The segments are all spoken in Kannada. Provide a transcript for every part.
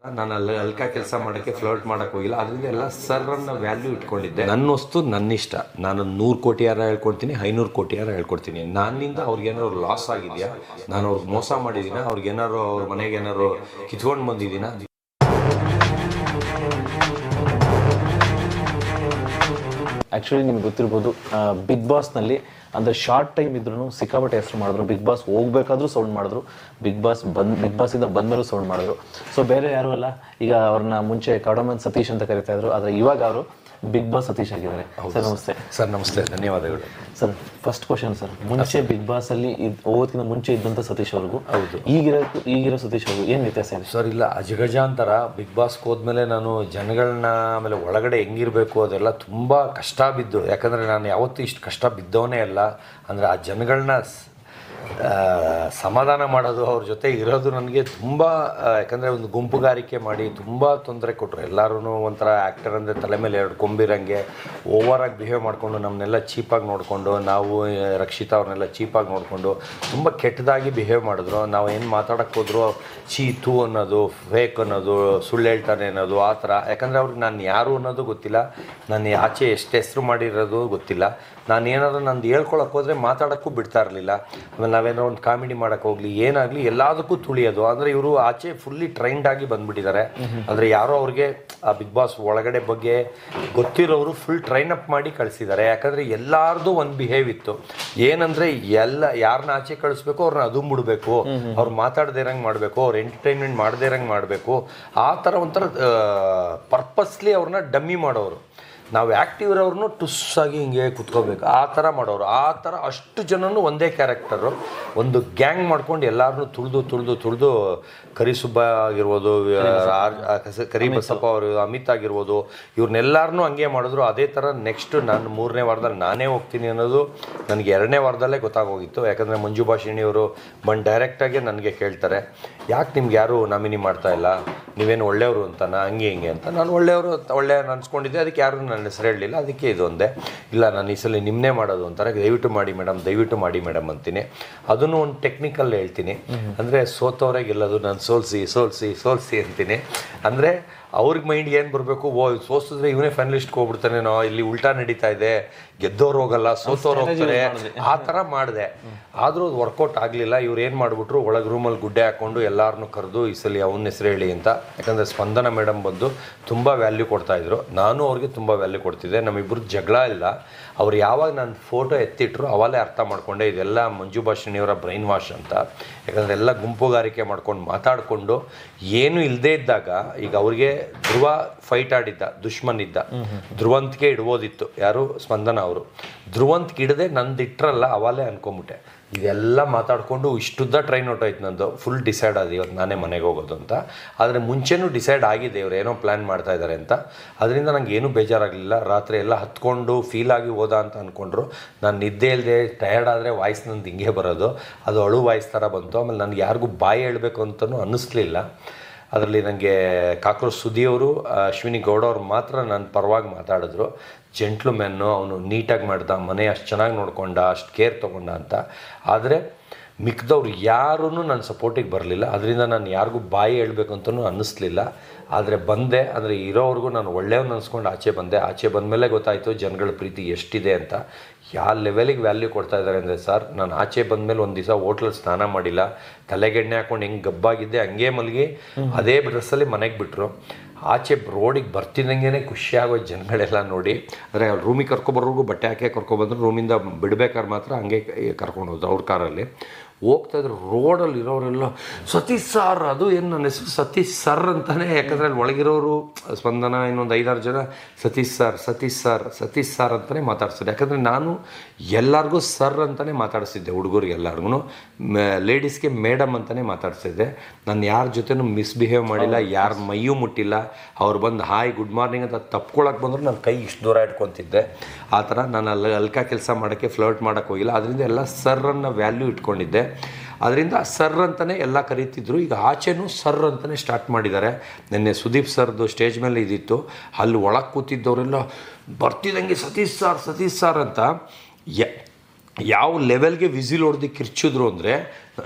ನಾನು ಅಲ್ಕ ಕೆಲಸ ಮಾಡೋಕ್ಕೆ ಫ್ಲರ್ಟ್ ಮಾಡೋಕ್ಕೆ ಹೋಗಿಲ್ಲ. ಅದರಿಂದ ಎಲ್ಲ ಸರ್ರನ್ನ ವ್ಯಾಲ್ಯೂ ಇಟ್ಕೊಂಡಿದ್ದೆ. ನನ್ನ ವಸ್ತು ನನ್ನ ಇಷ್ಟ. ನಾನು 100 ಕೋಟಿ ಯಾರು ಹೇಳ್ಕೊಡ್ತೀನಿ, 500 ಕೋಟಿ ಯಾರು ಹೇಳ್ಕೊಡ್ತೀನಿ. ನನ್ನಿಂದ ಅವ್ರಿಗೇನಾದ್ರು ಲಾಸ್ ಆಗಿದೆಯಾ, ನಾನು ಅವ್ರಿಗೆ ಮೋಸ ಮಾಡಿದ್ದೀನ, ಅವ್ರಿಗೇನಾದ್ರು ಅವ್ರ ಮನೆಗೆ ಏನಾದ್ರು ಕಿತ್ಕೊಂಡು ಬಂದಿದ್ದೀನ? ಆ್ಯಕ್ಚುಲಿ ನಿಮ್ಗೆ ಗೊತ್ತಿರ್ಬೋದು, ಬಿಗ್ ಬಾಸ್ನಲ್ಲಿ ಅಂದರೆ ಶಾರ್ಟ್ ಟೈಮ್ ಇದ್ರೂ ಸಿಕ್ಕಾಪಟ್ಟೆ ಹೆಸರು ಮಾಡಿದ್ರು. ಬಿಗ್ ಬಾಸ್ ಹೋಗ್ಬೇಕಾದ್ರೂ ಸೌಂಡ್ ಮಾಡಿದ್ರು, ಬಿಗ್ ಬಾಸಿಂದ ಬಂದಮೇಲೂ ಸೌಂಡ್ ಮಾಡಿದ್ರು. ಸೊ ಬೇರೆ ಯಾರು ಅಲ್ಲ, ಈಗ ಅವ್ರನ್ನ ಮುಂಚೆ ಕಡಮನ್ ಸತೀಶ್ ಅಂತ ಕರಿತಾ ಇದ್ರು, ಆದರೆ ಇವಾಗ ಅವರು ಬಿಗ್ ಬಾಸ್ ಸತೀಶ್ ಆಗಿದ್ದಾರೆ. ಸರ್ ನಮಸ್ತೆ. ಸರ್ ನಮಸ್ತೆ, ಧನ್ಯವಾದಗಳು. ಸರ್ ಫಸ್ಟ್ ಕ್ವಶನ್ ಸರ್, ಮುಂಚೆ ಬಿಗ್ ಬಾಸ್ ಅಲ್ಲಿ ಹೋಗೋದಕ್ಕಿಂತ ಮುಂಚೆ ಇದ್ದಂಥ ಸತೀಶ್ ಅವ್ರಿಗೂ ಹೌದು ಈಗಿರೋ ಸತೀಶ್ ಅವ್ರಿಗೂ ಏನು ವ್ಯತ್ಯಾಸ ಇದೆ ಸರ್? ಇಲ್ಲ, ಅಜಗಜಾಂತರ. ಬಿಗ್ ಬಾಸ್ಗೆ ಹೋದ್ಮೇಲೆ ನಾನು ಜನಗಳನ್ನ ಆಮೇಲೆ ಒಳಗಡೆ ಹೆಂಗಿರಬೇಕು ಅದೆಲ್ಲ ತುಂಬ ಕಷ್ಟ ಬಿದ್ದು, ಯಾಕಂದರೆ ನಾನು ಯಾವತ್ತೂ ಇಷ್ಟು ಕಷ್ಟ ಬಿದ್ದವನೇ ಅಲ್ಲ. ಅಂದರೆ ಆ ಜನಗಳನ್ನ ಸಮಾಧಾನ ಮಾಡೋದು, ಅವ್ರ ಜೊತೆ ಇರೋದು ನನಗೆ ತುಂಬ, ಯಾಕಂದರೆ ಒಂದು ಗುಂಪುಗಾರಿಕೆ ಮಾಡಿ ತುಂಬ ತೊಂದರೆ ಕೊಟ್ಟರು. ಎಲ್ಲರೂ ಒಂಥರ ಆ್ಯಕ್ಟರ್ ಅಂದರೆ ತಲೆ ಮೇಲೆ 2 ಕೊಂಬಿರಂಗೆ ಓವರಾಗಿ ಬಿಹೇವ್ ಮಾಡಿಕೊಂಡು ನಮ್ಮನ್ನೆಲ್ಲ ಚೀಪಾಗಿ ನೋಡಿಕೊಂಡು, ನಾವು ರಕ್ಷಿತಾ ಅವ್ರನ್ನೆಲ್ಲ ಚೀಪಾಗಿ ನೋಡಿಕೊಂಡು ತುಂಬ ಕೆಟ್ಟದಾಗಿ ಬಿಹೇವ್ ಮಾಡಿದ್ರು. ನಾವು ಏನು ಮಾತಾಡೋಕ್ಕೆ ಹೋದ್ರು ಚೀತು ಅನ್ನೋದು, ಫೇಕ್ ಅನ್ನೋದು, ಸುಳ್ಳು ಹೇಳ್ತಾನೆ ಅನ್ನೋದು, ಆ ಥರ. ಯಾಕಂದರೆ ಅವ್ರಿಗೆ ನಾನು ಯಾರು ಅನ್ನೋದು ಗೊತ್ತಿಲ್ಲ, ನಾನು ಆಚೆ ಎಷ್ಟು ಹೆಸರು ಮಾಡಿರೋದು ಗೊತ್ತಿಲ್ಲ. ನಾನು ಏನಾದರೂ ನಂದು ಹೇಳ್ಕೊಳಕ್ಕೆ ಹೋದರೆ ಮಾತಾಡೋಕ್ಕೂ ಬಿಡ್ತಾ ಇರಲಿಲ್ಲ. ಆಮೇಲೆ ನಾವೇನೋ ಒಂದು ಕಾಮಿಡಿ ಮಾಡೋಕ್ಕೆ ಹೋಗಲಿ, ಏನಾಗಲಿ ಎಲ್ಲದಕ್ಕೂ ತುಳಿಯೋದು. ಅಂದರೆ ಇವರು ಆಚೆ ಫುಲ್ಲಿ ಟ್ರೈನ್ಡ್ ಆಗಿ ಬಂದುಬಿಟ್ಟಿದ್ದಾರೆ. ಅಂದರೆ ಯಾರೋ ಅವ್ರಿಗೆ ಆ ಬಿಗ್ ಬಾಸ್ ಒಳಗಡೆ ಬಗ್ಗೆ ಗೊತ್ತಿರೋರು ಫುಲ್ ಟ್ರೈನ್ ಅಪ್ ಮಾಡಿ ಕಳಿಸಿದ್ದಾರೆ. ಯಾಕಂದರೆ ಎಲ್ಲರದು ಒಂದು ಬಿಹೇವ್ ಇತ್ತು. ಏನಂದರೆ ಯಾರನ್ನ ಆಚೆ ಕಳಿಸ್ಬೇಕು ಅವ್ರನ್ನ ಅದುಂಬಿಡ್ಬೇಕು, ಅವ್ರು ಮಾತಾಡದೇ ಇರಂಗೆ ಮಾಡಬೇಕು, ಅವ್ರು ಎಂಟರ್ಟೈನ್ಮೆಂಟ್ ಮಾಡದೇ ಇರಂಗೆ ಮಾಡಬೇಕು. ಆ ಥರ ಒಂಥರ ಪರ್ಪಸ್ಲಿ ಅವ್ರನ್ನ ಡಮ್ಮಿ ಮಾಡೋರು. ನಾವು ಆ್ಯಕ್ಟಿವ್ ಇರೋರ್ನು ಟುಸ್ಸಾಗಿ ಹಿಂಗೆ ಕುತ್ಕೋಬೇಕು, ಆ ಥರ ಮಾಡೋರು. ಆ ಥರ ಅಷ್ಟು ಜನನೂ ಒಂದೇ ಕ್ಯಾರೆಕ್ಟರು, ಒಂದು ಗ್ಯಾಂಗ್ ಮಾಡ್ಕೊಂಡು ಎಲ್ಲರನ್ನೂ ತುಳಿದು ಕರಿಸುಬ್ಬ ಆಗಿರ್ಬೋದು, ಕರಿಬಸಪ್ಪ ಅವರು, ಅಮಿತ್ ಆಗಿರ್ಬೋದು, ಇವ್ರನ್ನೆಲ್ಲರನ್ನೂ ಹಂಗೆ ಮಾಡಿದ್ರು. ಅದೇ ಥರ ನೆಕ್ಸ್ಟ್ ನಾನು 3ನೇ ವಾರದಲ್ಲಿ ನಾನೇ ಹೋಗ್ತೀನಿ ಅನ್ನೋದು ನನಗೆ 2ನೇ ವಾರದಲ್ಲೇ ಗೊತ್ತಾಗೋಗಿತ್ತು. ಯಾಕಂದರೆ ಮಂಜು ಭಾಷಿಣಿಯವರು ಬಂದು ಡೈರೆಕ್ಟಾಗಿ ನನಗೆ ಕೇಳ್ತಾರೆ, ಯಾಕೆ ನಿಮ್ಗೆ ಯಾರು ನಾಮಿನಿ ಮಾಡ್ತಾ ಇಲ್ಲ, ನೀವೇನು ಒಳ್ಳೆಯವರು ಅಂತಾನ, ಹಂಗೆ ಹಿಂಗೆ ಅಂತ. ನಾನು ಒಳ್ಳೆಯ ಅನ್ಸ್ಕೊಂಡಿದ್ದೆ, ಅದಕ್ಕೆ ಯಾರು ನನ್ನ ಹೆಸರು ಹೇಳಲಿಲ್ಲ. ಅದಕ್ಕೆ ಇದು ಒಂದೇ, ಇಲ್ಲ ನಾನು ಈ ಸಲ ನಿಮ್ಮನ್ನೇ ಮಾಡೋದು ಅಂತಾರೆ. ದಯವಿಟ್ಟು ಮಾಡಿ ಮೇಡಮ್ ಅಂತೀನಿ. ಅದನ್ನು ಒಂದು ಟೆಕ್ನಿಕಲ್ ಹೇಳ್ತೀನಿ. ಅಂದರೆ ಸೋತವರೇ ಗೆಲ್ಲೋದು, ನಾನು ಸೋಲ್ಸಿ ಅಂತೀನಿ. ಅಂದರೆ ಅವ್ರಿಗೆ ಮೈಂಡ್ಗೆ ಏನು ಬರಬೇಕು, ಸೋಸಿದ್ರೆ ಇವನೇ ಫೈನಲಿಸ್ಟ್ಗೆ ಹೋಗ್ಬಿಡ್ತಾನೇನೋ, ಇಲ್ಲಿ ಉಲ್ಟಾ ನಡೀತಾ ಇದೆ, ಗೆದ್ದವ್ರು ಹೋಗಲ್ಲ ಸೋತವ್ರು ಹೋಗ್ತಾರೆ, ಆ ಥರ ಮಾಡಿದೆ. ಆದರೂ ಅದು ವರ್ಕೌಟ್ ಆಗಲಿಲ್ಲ. ಇವ್ರು ಏನು ಮಾಡಿಬಿಟ್ರು, ಒಳಗೆ ರೂಮಲ್ಲಿ ಗುಡ್ಡೆ ಹಾಕ್ಕೊಂಡು ಎಲ್ಲರನ್ನೂ ಕರೆದು ಈ ಸಲ ಅವನ ಹೆಸರು ಹೇಳಿ ಅಂತ. ಯಾಕಂದರೆ ಸ್ಪಂದನ ಮೇಡಮ್ ಬಂದು ತುಂಬ ವ್ಯಾಲ್ಯೂ ಕೊಡ್ತಾಯಿದ್ರು, ನಾನು ಅವ್ರಿಗೆ ತುಂಬ ವ್ಯಾಲ್ಯೂ ಕೊಡ್ತಿದ್ದೆ. ನಮ್ಮಿಬ್ಬರು ಜಗಳ ಇಲ್ಲ. ಅವ್ರು ಯಾವಾಗ ನನ್ನ ಫೋಟೋ ಎತ್ತಿಟ್ರು ಅವಾಗಲೇ ಅರ್ಥ ಮಾಡಿಕೊಂಡೆ ಇದೆಲ್ಲ ಮಂಜು ಭಾಷಿಣಿಯವರ ಬ್ರೈನ್ ವಾಶ್ ಅಂತ. ಯಾಕಂದರೆ ಎಲ್ಲ ಗುಂಪುಗಾರಿಕೆ ಮಾಡ್ಕೊಂಡು ಮಾತಾಡಿಕೊಂಡು ಏನೂ ಇಲ್ಲದೇ ಇದ್ದಾಗ, ಈಗ ಅವ್ರಿಗೆ ಧ್ರುವ ಫೈಟ್ ಆಡಿದ್ದ, ದುಶ್ಮನ್ ಇದ್ದ, ಧ್ರುವಂತಿಗೆ ಇಡ್ಬೋದಿತ್ತು. ಯಾರು? ಸ್ಪಂದನ ಅವರು. ಧ್ರುವಂತಿಗೆ ಇಡದೆ ನಂದು ಇಟ್ರಲ್ಲ, ಅವಾಗಲೇ ಅನ್ಕೊಂಬಿಟ್ಟೆ. ಇದೆಲ್ಲ ಮಾತಾಡಿಕೊಂಡು ಇಷ್ಟುದ್ದ ಟ್ರೈನ್ ಹೊಟ್ಟೋಯ್ತು ನಂದು. ಫುಲ್ ಡಿಸೈಡ್ ಆದ ಇವತ್ತು ನಾನೇ ಮನೆಗೆ ಹೋಗೋದು ಅಂತ. ಆದರೆ ಮುಂಚೆನೂ ಡಿಸೈಡ್ ಆಗಿದೆ ಇವ್ರು ಏನೋ ಪ್ಲ್ಯಾನ್ ಮಾಡ್ತಾ ಇದ್ದಾರೆ ಅಂತ. ಅದರಿಂದ ನಂಗೆ ಏನೂ ಬೇಜಾರಾಗಲಿಲ್ಲ. ರಾತ್ರಿ ಎಲ್ಲ ಹತ್ಕೊಂಡು ಫೀಲಾಗಿ ಹೋದ ಅಂತ ಅಂದ್ಕೊಂಡ್ರು. ನಾನು ನಿದ್ದೆ ಇಲ್ಲದೆ ಟಯರ್ಡ್ ಆದರೆ ವಾಯ್ಸ್ ನಂದು ಹಿಂಗೆ ಬರೋದು, ಅದು ಅಳು ವಾಯ್ಸ್ ಥರ ಬಂತು. ಆಮೇಲೆ ನನಗೆ ಯಾರಿಗೂ ಬಾಯಿ ಹೇಳಬೇಕು ಅಂತಲೂ ಅನ್ನಿಸ್ಲಿಲ್ಲ. ಅದರಲ್ಲಿ ನನಗೆ ಕಾಕ್ರೋಚ್ ಸುದಿಯವರು, ಅಶ್ವಿನಿ ಗೌಡ ಅವ್ರು ಮಾತ್ರ ನನ್ನ ಪರವಾಗಿ ಮಾತಾಡಿದ್ರು. ಜೆಂಟ್ಲ್ಮ್ಯಾನು, ಅವನು ನೀಟಾಗಿ ಮಾಡ್ದ, ಮನೆ ಅಷ್ಟು ಚೆನ್ನಾಗಿ ನೋಡ್ಕೊಂಡ, ಅಷ್ಟು ಕೇರ್ ತೊಗೊಂಡ ಅಂತ. ಆದರೆ ಮಿಕ್ದವ್ರು ಯಾರೂ ನನ್ನ ಸಪೋರ್ಟಿಗೆ ಬರಲಿಲ್ಲ. ಅದರಿಂದ ನಾನು ಯಾರಿಗೂ ಬಾಯಿ ಹೇಳಬೇಕು ಅಂತಲೂ ಅನ್ನಿಸ್ಲಿಲ್ಲ. ಆದರೆ ಬಂದೆ, ಅಂದರೆ ಇರೋವ್ರಿಗೂ ನಾನು ಒಳ್ಳೆಯವ್ನು ಅನ್ಸ್ಕೊಂಡು ಆಚೆ ಬಂದಮೇಲೆ ಗೊತ್ತಾಯಿತು ಜನಗಳ ಪ್ರೀತಿ ಎಷ್ಟಿದೆ ಅಂತ. ಯಾವ ಲೆವೆಲಿಗೆ ವ್ಯಾಲ್ಯೂ ಕೊಡ್ತಾ ಇದ್ದಾರೆ ಅಂದರೆ, ಸರ್ ನಾನು ಆಚೆ ಬಂದಮೇಲೆ ಒಂದು ದಿವಸ ಹೋಟ್ಲಲ್ಲಿ ಸ್ನಾನ ಮಾಡಿಲ್ಲ, ತಲೆಗೆಣ್ಣೆ ಹಾಕ್ಕೊಂಡು ಹೆಂಗೆ ಗಬ್ಬಾಗಿದ್ದೆ ಹಂಗೆ ಮಲಗಿ ಅದೇ ಡ್ರೆಸ್ಸಲ್ಲಿ ಮನೆಗೆ ಬಿಟ್ಟರು. ಆಚೆ ರೋಡಿಗೆ ಬರ್ತಿದ್ದಂಗೆ ಖುಷಿಯಾಗೋ ಜನಗಳೆಲ್ಲ ನೋಡಿ. ಅಂದರೆ ರೂಮಿಗೆ ಕರ್ಕೊಬರೋರ್ಗೂ ಬಟ್ಟೆ ಹಾಕಿ ಕರ್ಕೊಬಂದ್ರು, ರೂಮಿಂದ ಬಿಡ್ಬೇಕಾದ್ರೆ ಮಾತ್ರ ಹಂಗೆ ಕರ್ಕೊಂಡು ಹೋದ್ರು ಅವ್ರ ಕಾರಲ್ಲಿ. ಹೋಗ್ತಾಯಿದ್ರು, ರೋಡಲ್ಲಿ ಇರೋರೆಲ್ಲ ಸತೀಶ್ ಸಾರ್, ಅದು ಏನು ನನ್ನ ಹೆಸರು ಸತೀಶ್ ಸರ್ ಅಂತಾನೆ. ಯಾಕಂದರೆ ಅಲ್ಲಿ ಒಳಗಿರೋರು ಸ್ಪಂದನ ಇನ್ನೊಂದು 5-6 ಜನ ಸತೀಶ್ ಸಾರ್ ಅಂತಲೇ ಮಾತಾಡ್ಸಿದ್ದೆ. ಯಾಕಂದರೆ ನಾನು ಎಲ್ಲರಿಗೂ ಸರ್ ಅಂತಲೇ ಮಾತಾಡಿಸಿದ್ದೆ, ಹುಡುಗರಿಗೆ ಎಲ್ಲರಿಗೂ. ಲೇಡೀಸ್ಗೆ ಮೇಡಮ್ ಅಂತಲೇ ಮಾತಾಡ್ಸಿದ್ದೆ. ನಾನು ಯಾರ ಜೊತೆನೂ ಮಿಸ್ಬಿಹೇವ್ ಮಾಡಿಲ್ಲ, ಯಾರ ಮೈಯೂ ಮುಟ್ಟಿಲ್ಲ. ಅವ್ರು ಬಂದು ಹಾಯ್ ಗುಡ್ ಮಾರ್ನಿಂಗ್ ಅಂತ ತಪ್ಕೊಳಕ್ಕೆ ಬಂದರೂ ನನ್ನ ಕೈ ಇಷ್ಟು ದೂರ ಇಟ್ಕೊತಿದ್ದೆ. ಆ ಥರ ನಾನು ಅಲ್ಕ ಕೆಲಸ ಮಾಡೋಕ್ಕೆ ಫ್ಲರ್ಟ್ ಮಾಡೋಕ್ಕೆ ಹೋಗಿಲ್ಲ. ಅದರಿಂದ ಎಲ್ಲ ಸರ್ರನ್ನು ವ್ಯಾಲ್ಯೂ ಇಟ್ಕೊಂಡಿದ್ದೆ. ಅದರಿಂದ ಸರ್ ಅಂತಲೇ ಎಲ್ಲ ಕರೀತಿದ್ರು. ಈಗ ಆಚೆನೂ ಸರ್ ಅಂತಲೇ ಸ್ಟಾರ್ಟ್ ಮಾಡಿದ್ದಾರೆ. ನಿನ್ನೆ ಸುದೀಪ್ ಸರ್ದು ಸ್ಟೇಜ್ ಮೇಲೆ ಇದಿತ್ತು, ಅಲ್ಲಿ ಒಳಗೆ ಕೂತಿದ್ದವರೆಲ್ಲ ಬರ್ತಿದ್ದಂಗೆ ಸತೀಶ್ ಸಾರ್ ಅಂತ. ಯಾವ ಲೆವೆಲ್ಗೆ ವಿಸಿಲ್ ಹೊಡೆದು ಕಿರ್ಚಿದ್ರು ಅಂದರೆ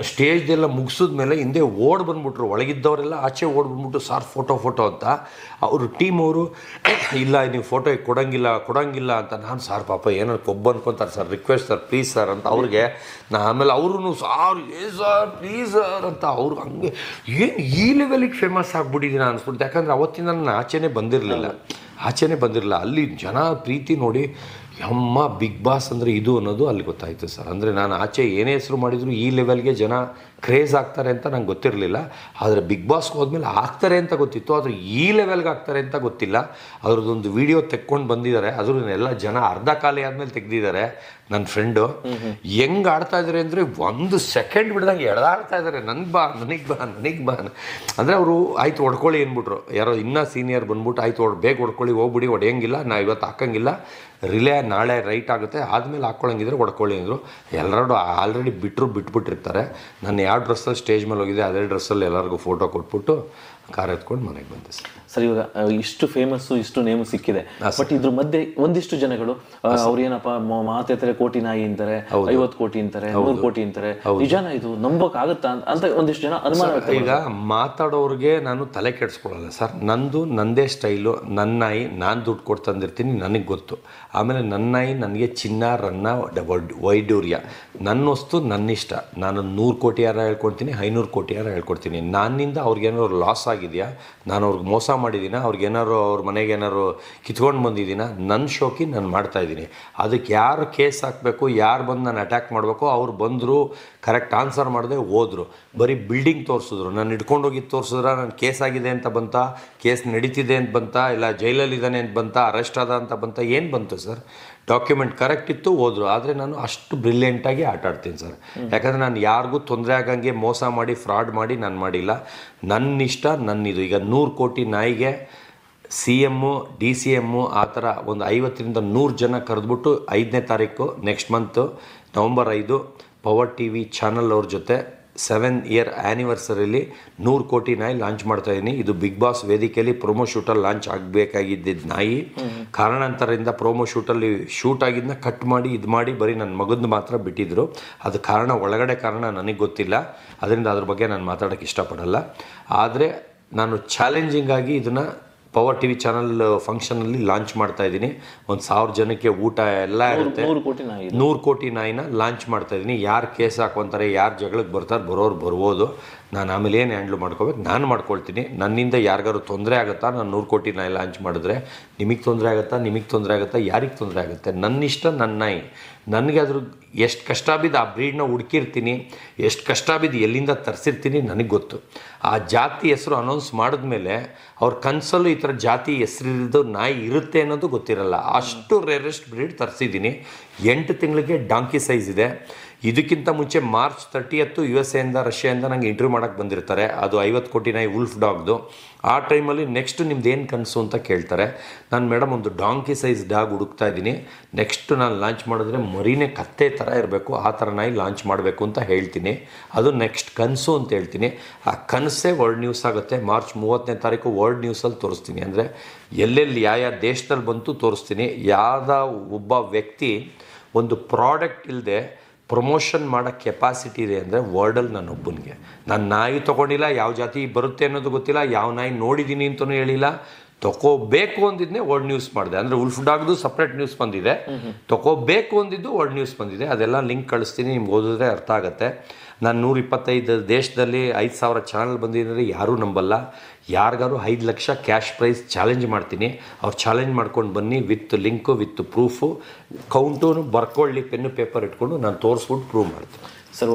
ಸ್ಟೇಜ್ದೆಲ್ಲ ಮುಗಿಸಿದ್ಮೇಲೆ ಹಿಂದೆ ಓಡ್ ಬಂದ್ಬಿಟ್ರು, ಒಳಗಿದ್ದವರೆಲ್ಲ ಆಚೆ ಓಡ್ ಬಂದ್ಬಿಟ್ಟು ಸಾರ್ ಫೋಟೋ ಅಂತ. ಅವರು ಟೀಮ್ ಅವರು ಇಲ್ಲ ನೀವು ಫೋಟೋ ಕೊಡೋಂಗಿಲ್ಲ ಅಂತ. ನಾನು ಸಾರ್ ಪಾಪ ಏನೋ ಕೊಬ್ಬ ಅನ್ಕೊತಾರೆ sir, request sir please sir ಅಂತ ಅವ್ರಿಗೆ. ಆಮೇಲೆ ಅವರು ಸಾರ್ ಸರ್ ಪ್ಲೀಸ್ ಸರ್ ಅಂತ ಅವ್ರು ಹಂಗೆ ಏನು ಈ ಲೆವೆಲಿಗೆ ಫೇಮಸ್ ಆಗಿಬಿಟ್ಟಿದ್ದೀನಿ ಅನ್ಸ್ಬಿಡ್ತು. ಯಾಕಂದರೆ ಅವತ್ತಿಂದ ನಾನು ಆಚೆನೇ ಬಂದಿರಲಿಲ್ಲ. ಅಲ್ಲಿ ಜನ ಪ್ರೀತಿ ನೋಡಿ ಅಮ್ಮ ಬಿಗ್ ಬಾಸ್ ಅಂದರೆ ಇದು ಅನ್ನೋದು ಅಲ್ಲಿ ಗೊತ್ತಾಯಿತು ಸರ್. ಅಂದರೆ ನಾನು ಆಚೆ ಏನೇ ಹೆಸರು ಮಾಡಿದ್ರು ಈ ಲೆವೆಲ್ಗೆ ಜನ ಕ್ರೇಜ್ ಆಗ್ತಾರೆ ಅಂತ ನಂಗೆ ಗೊತ್ತಿರಲಿಲ್ಲ. ಆದರೆ ಬಿಗ್ ಬಾಸ್ಗೆ ಹೋದ್ಮೇಲೆ ಆಗ್ತಾರೆ ಅಂತ ಗೊತ್ತಿತ್ತು, ಆದರೆ ಈ ಲೆವೆಲ್ಗೆ ಆಗ್ತಾರೆ ಅಂತ ಗೊತ್ತಿಲ್ಲ. ಅದ್ರದ್ದೊಂದು ವಿಡಿಯೋ ತೆಕ್ಕೊಂಡು ಬಂದಿದ್ದಾರೆ, ಅದ್ರನ್ನೆಲ್ಲ ಜನ ಅರ್ಧ ಖಾಲಿ ಆದಮೇಲೆ ತೆಗ್ದಿದ್ದಾರೆ. ನನ್ನ ಫ್ರೆಂಡು ಹೆಂಗೆ ಆಡ್ತಾ ಇದ್ದಾರೆ ಅಂದರೆ 1 ಸೆಕೆಂಡ್ ಬಿಡ್ದಂಗೆ ಎಳೆದಾಡ್ತಾ ಇದ್ದಾರೆ, ನನಗೆ ಬಾ ಅಂದರೆ ಅವರು ಆಯ್ತು ಹೊಡ್ಕೊಳ್ಳಿ ಅಂದ್ಬಿಟ್ರು. ಯಾರೋ ಇನ್ನೂ ಸೀನಿಯರ್ ಬಂದ್ಬಿಟ್ಟು ಆಯ್ತು ಬೇಗ ಹೊಡ್ಕೊಳ್ಳಿ, ಹೋಗ್ಬಿಡಿ, ಹೊಡೆಯಂಗಿಲ್ಲ, ನಾ ಇವತ್ತು ಹಾಕಂಗಿಲ್ಲ, ರಿಲೇ ನಾಳೆ ರೈಟ್ ಆಗುತ್ತೆ, ಆದಮೇಲೆ ಹಾಕ್ಕೊಳ್ಳಂಗಿದ್ರೆ ಹೊಡ್ಕೊಳ್ಳಿ ಅಂದರು. ಎಲ್ಲರೂ ಆಲ್ರೆಡಿ ಬಿಟ್ಬಿಟ್ಟಿರ್ತಾರೆ. ನಾನು ಯಾವ ಡ್ರೆಸ್ಸಲ್ಲಿ ಸ್ಟೇಜ್ ಮೇಲೆ ಹೋಗಿದೆ ಅದೇ ಡ್ರೆಸ್ಸಲ್ಲಿ ಎಲ್ಲರಿಗೂ ಫೋಟೋ ಕೊಟ್ಬಿಟ್ಟು ಕಾರ್ ಎತ್ಕೊಂಡು ಮನೆಗೆ ಬಂದೆ ಸರ್. ಇವಾಗ ಇಷ್ಟು ಫೇಮಸ್ಸು, ಇಷ್ಟು ನೇಮು ಸಿಕ್ಕಿದೆ, ಬಟ್ ಇದ್ರ ಮಧ್ಯೆ ಒಂದಿಷ್ಟು ಜನಗಳು ಅವ್ರೇನಪ್ಪ ಮಾತಾಡ್ತಾರೆ, ಕೋಟಿ ನಾಯಿ ಅಂತಾರೆ, 50 ಕೋಟಿ ಅಂತಾರೆ, 100 ಕೋಟಿ ಅಂತಾರೆ. ನಿಜಾನ ಇದು ನಂಬಕ್ ಆಗುತ್ತಾ ಅಂತ ಒಂದಿಷ್ಟು ಜನ ಅನುಮಾನ. ಈಗ ಮಾತಾಡೋರಿಗೆ ನಾನು ತಲೆ ಕೆಡಿಸ್ಕೊಳ್ಳಲ್ಲ ಸರ್. ನಂದೇ ಸ್ಟೈಲು, ನನ್ನ ನಾಯಿ ನಾನು ದುಡ್ಡು ಕೊಟ್ಟು ತಂದಿರ್ತೀನಿ, ನನಗೆ ಗೊತ್ತು. ಆಮೇಲೆ ನನ್ನ ನಾಯಿ ನನಗೆ ಚಿನ್ನ, ರನ್ನ, ವೈಡೂರ್ಯ, ನನ್ನ ವಸ್ತು ನನ್ನಿಷ್ಟ. ನಾನು 100 ಕೋಟಿ ಯಾರ ಹೇಳ್ಕೊಡ್ತೀನಿ, 500 ಕೋಟಿ ಯಾರ ಹೇಳ್ಕೊಡ್ತೀನಿ. ನನ್ನಿಂದ ಅವ್ರಿಗೇನಾದ್ರು ಲಾಸ್ ಆಗಿದೆಯಾ, ನಾನು ಅವ್ರಿಗೆ ಮೋಸ ಮಾಡಿದ್ದೀನ, ಅವ್ರಿಗೇನಾದ್ರು ಅವ್ರ ಮನೆಗೆ ಏನಾದ್ರು ಕಿತ್ಕೊಂಡು ಬಂದಿದ್ದೀನ, ನನ್ನ ಶೋಕಿ ನಾನು ಮಾಡ್ತಾಯಿದ್ದೀನಿ. ಅದಕ್ಕೆ ಯಾರು ಕೇಸ್ ಹಾಕಬೇಕು, ಯಾರು ಬಂದು ನಾನು ಅಟ್ಯಾಕ್ ಮಾಡಬೇಕು, ಅವ್ರು ಬಂದರು, ಕರೆಕ್ಟ್ ಆನ್ಸರ್ ಮಾಡಿದೆ, ಹೋದರು. ಬರೀ ಬಿಲ್ಡಿಂಗ್ ತೋರಿಸಿದ್ರು, ನಾನು ಹಿಡ್ಕೊಂಡೋಗಿ ತೋರಿಸಿದ್ರೆ ನಾನು ಕೇಸ್ ಆಗಿದೆ ಅಂತ ಬಂತ, ಕೇಸ್ ನಡೀತಿದೆ ಅಂತ ಬಂತ, ಇಲ್ಲ ಜೈಲಲ್ಲಿದ್ದಾನೆ ಅಂತ ಬಂತ, ಅರೆಸ್ಟ್ ಆದ ಅಂತ ಬಂತ, ಏನು ಬಂತು ಸರ್? ಡಾಕ್ಯುಮೆಂಟ್ ಕರೆಕ್ಟ್ ಇತ್ತು, ಹೋದರು. ಆದರೆ ನಾನು ಅಷ್ಟು ಬ್ರಿಲಿಯಂಟಾಗಿ ಆಟ ಆಡ್ತೀನಿ ಸರ್. ಯಾಕಂದರೆ ನಾನು ಯಾರಿಗೂ ತೊಂದರೆ ಆಗಂಗೆ ಮೋಸ ಮಾಡಿ ಫ್ರಾಡ್ ಮಾಡಿ ನಾನು ಮಾಡಿಲ್ಲ. ನನ್ನ ಇಷ್ಟ, ನನ್ನಿದು. ಈಗ 100 ಕೋಟಿ ನಾಯಿಗೆ CM, DCM ಆ ಥರ ಒಂದು 50ರಿಂದ 100 ಜನ ಕರೆದ್ಬಿಟ್ಟು 5ನೇ ತಾರೀಕು next month November 5 power TV channel ಅವ್ರ ಜೊತೆ 7 ಇಯರ್ ಆ್ಯನಿವರ್ಸರಿಲಿ 100 ಕೋಟಿ ನಾಯಿ ಲಾಂಚ್ ಮಾಡ್ತಾಯಿದ್ದೀನಿ. ಇದು ಬಿಗ್ ಬಾಸ್ ವೇದಿಕೆಯಲ್ಲಿ ಪ್ರೊಮೋ ಶೂಟಲ್ಲಿ ಲಾಂಚ್ ಆಗಬೇಕಾಗಿದ್ದ ನಾಯಿ. ಕಾರಣಾಂತರದಿಂದ ಪ್ರೊಮೋ ಶೂಟಲ್ಲಿ ಶೂಟ್ ಆಗಿದ್ದನ್ನ ಕಟ್ ಮಾಡಿ ಇದು ಮಾಡಿ ಬರೀ ನನ್ನ ಮಗಂದು ಮಾತ್ರ ಬಿಟ್ಟಿದ್ದರು. ಅದು ಒಳಗಡೆ ಕಾರಣ ನನಗೆ ಗೊತ್ತಿಲ್ಲ, ಅದರಿಂದ ಅದ್ರ ಬಗ್ಗೆ ನಾನು ಮಾತಾಡೋಕ್ಕೆ ಇಷ್ಟಪಡಲ್ಲ. ಆದರೆ ನಾನು ಚಾಲೆಂಜಿಂಗಾಗಿ ಇದನ್ನು ಪವರ್ TV ಚಾನಲ್ ಫಂಕ್ಷನಲ್ಲಿ ಲಾಂಚ್ ಮಾಡ್ತಾಯಿದ್ದೀನಿ. 1000 ಜನಕ್ಕೆ ಊಟ ಎಲ್ಲ ಇರುತ್ತೆ. 100 ಕೋಟಿ ನಾಯಿನ ಲಾಂಚ್ ಮಾಡ್ತಾಯಿದ್ದೀನಿ. ಯಾರು ಕೇಸ್ ಹಾಕೊಂತಾರೆ, ಯಾರು ಜಗಳಕ್ಕೆ ಬರೋರು ಬರ್ಬೋದು. ನಾನು ಆಮೇಲೆ ಏನು ಹ್ಯಾಂಡ್ಲ್ ಮಾಡ್ಕೋಬೇಕು ನಾನು ಮಾಡ್ಕೊಳ್ತೀನಿ. ನನ್ನಿಂದ ಯಾರಿಗಾರು ತೊಂದರೆ ಆಗುತ್ತಾ? ನಾನು 100 ಕೋಟಿ ನಾಯಿ ಲಾಂಚ್ ಮಾಡಿದ್ರೆ ನಿಮಗೆ ತೊಂದರೆ ಆಗುತ್ತಾ, ಯಾರಿಗೆ ತೊಂದರೆ ಆಗುತ್ತೆ? ನನ್ನ ಇಷ್ಟ, ನನ್ನ ನಾಯಿ. ನನಗೆ ಅದ್ರ ಎಷ್ಟು ಕಷ್ಟ ಬಿದ್ದು ಆ ಬ್ರೀಡ್ನ ಹುಡುಕಿರ್ತೀನಿ, ಎಷ್ಟು ಕಷ್ಟ ಬಿದ್ದು ಎಲ್ಲಿಂದ ತರಿಸಿರ್ತೀನಿ ನನಗೆ ಗೊತ್ತು. ಆ ಜಾತಿ ಹೆಸರು ಅನೌನ್ಸ್ ಮಾಡಿದ್ಮೇಲೆ ಅವ್ರ ಕನಸಲ್ಲೂ ಈ ಥರ ಜಾತಿ ಹೆಸರಿದ್ದು ನಾಯಿ ಇರುತ್ತೆ ಅನ್ನೋದು ಗೊತ್ತಿರಲ್ಲ. ಅಷ್ಟು ರೇರೆಸ್ಟ್ ಬ್ರೀಡ್ ತರಿಸಿದ್ದೀನಿ. 8 ತಿಂಗಳಿಗೆ ಡಾಂಕಿ ಸೈಜ್ ಇದೆ. ಇದಕ್ಕಿಂತ ಮುಂಚೆ ಮಾರ್ಚ್ 30 USA ರಷ್ಯಾದಿಂದ ನನಗೆ ಇಂಟರ್ವ್ಯೂ ಮಾಡೋಕ್ಕೆ ಬಂದಿರ್ತಾರೆ. ಅದು 50 ಕೋಟಿ ನಾಯಿ ವುಲ್ಫ್ ಡಾಗ್ದು. ಆ ಟೈಮಲ್ಲಿ ನೆಕ್ಸ್ಟ್ ನಿಮ್ದು ಏನು ಕನಸು ಅಂತ ಕೇಳ್ತಾರೆ. ನಾನು ಮೇಡಮ್ ಒಂದು ಡಾಂಕಿ ಸೈಜ್ ಡಾಗ್ ಹುಡುಕ್ತಾ ಇದ್ದೀನಿ, ನೆಕ್ಸ್ಟ್ ನಾನು ಲಾಂಚ್ ಮಾಡಿದ್ರೆ ಮರಿನೇ ಕತ್ತೆ ಥರ ಇರಬೇಕು, ಆ ಥರ ನಾಯಿ ಲಾಂಚ್ ಮಾಡಬೇಕು ಅಂತ ಹೇಳ್ತೀನಿ. ಅದು ನೆಕ್ಸ್ಟ್ ಕನಸು ಅಂತ ಹೇಳ್ತೀನಿ. ಆ ಕನಸೇ ವರ್ಲ್ಡ್ ನ್ಯೂಸ್ ಆಗುತ್ತೆ. ಮಾರ್ಚ್ 30ನೇ ತಾರೀಕು ವರ್ಲ್ಡ್ ನ್ಯೂಸಲ್ಲಿ ತೋರಿಸ್ತೀನಿ. ಅಂದರೆ ಎಲ್ಲೆಲ್ಲಿ ಯಾವ ದೇಶದಲ್ಲಿ ಬಂತು ತೋರಿಸ್ತೀನಿ. ಒಬ್ಬ ವ್ಯಕ್ತಿ ಒಂದು ಪ್ರಾಡಕ್ಟ್ ಇಲ್ಲದೆ ಪ್ರಮೋಷನ್ ಮಾಡೋ ಕೆಪಾಸಿಟಿ ಇದೆ ಅಂದರೆ ವರ್ಲ್ಡಲ್ಲಿ ನಾನು ಒಬ್ಬನಿಗೆ. ನಾನು ನಾಯಿ ತೊಗೊಂಡಿಲ್ಲ, ಯಾವ ಜಾತಿ ಬರುತ್ತೆ ಅನ್ನೋದು ಗೊತ್ತಿಲ್ಲ, ಯಾವ ನಾಯಿ ನೋಡಿದ್ದೀನಿ ಅಂತಲೂ ಹೇಳಿಲ್ಲ. ತೊಗೋಬೇಕು ಅಂದಿದ್ನೇ ವರ್ಲ್ಡ್ ನ್ಯೂಸ್ ಮಾಡಿದೆ. ಅಂದರೆ ವುಲ್ಫ್ ಡಾಗ್ದು ಸಪ್ರೇಟ್ ನ್ಯೂಸ್ ಬಂದಿದೆ, ತೊಗೋಬೇಕು ಅಂದಿದ್ದು ವರ್ಲ್ಡ್ ನ್ಯೂಸ್ ಬಂದಿದೆ. ಅದೆಲ್ಲ ಲಿಂಕ್ ಕಳಿಸ್ತೀನಿ, ನಿಮ್ಗೆ ಓದಿದ್ರೆ ಅರ್ಥ ಆಗುತ್ತೆ. ನಾನು 125 ದೇಶದಲ್ಲಿ 5000 ಚಾನಲ್ ಬಂದಿದ್ದರೆ ಯಾರೂ ನಂಬಲ್ಲ. ಯಾರಿಗಾರು 5 ಲಕ್ಷ ಕ್ಯಾಶ್ ಪ್ರೈಸ್ ಚಾಲೆಂಜ್ ಮಾಡ್ತೀನಿ. ಅವ್ರು ಚಾಲೆಂಜ್ ಮಾಡ್ಕೊಂಡು ಬನ್ನಿ, with link, with proof, count ಬರ್ಕೊಳ್ಳಿ, ಪೆನ್ನು ಪೇಪರ್ ಇಟ್ಕೊಂಡು ನಾನು ತೋರಿಸ್ಬಿಟ್ಟು ಪ್ರೂವ್ ಮಾಡ್ತೀನಿ ಸರ್.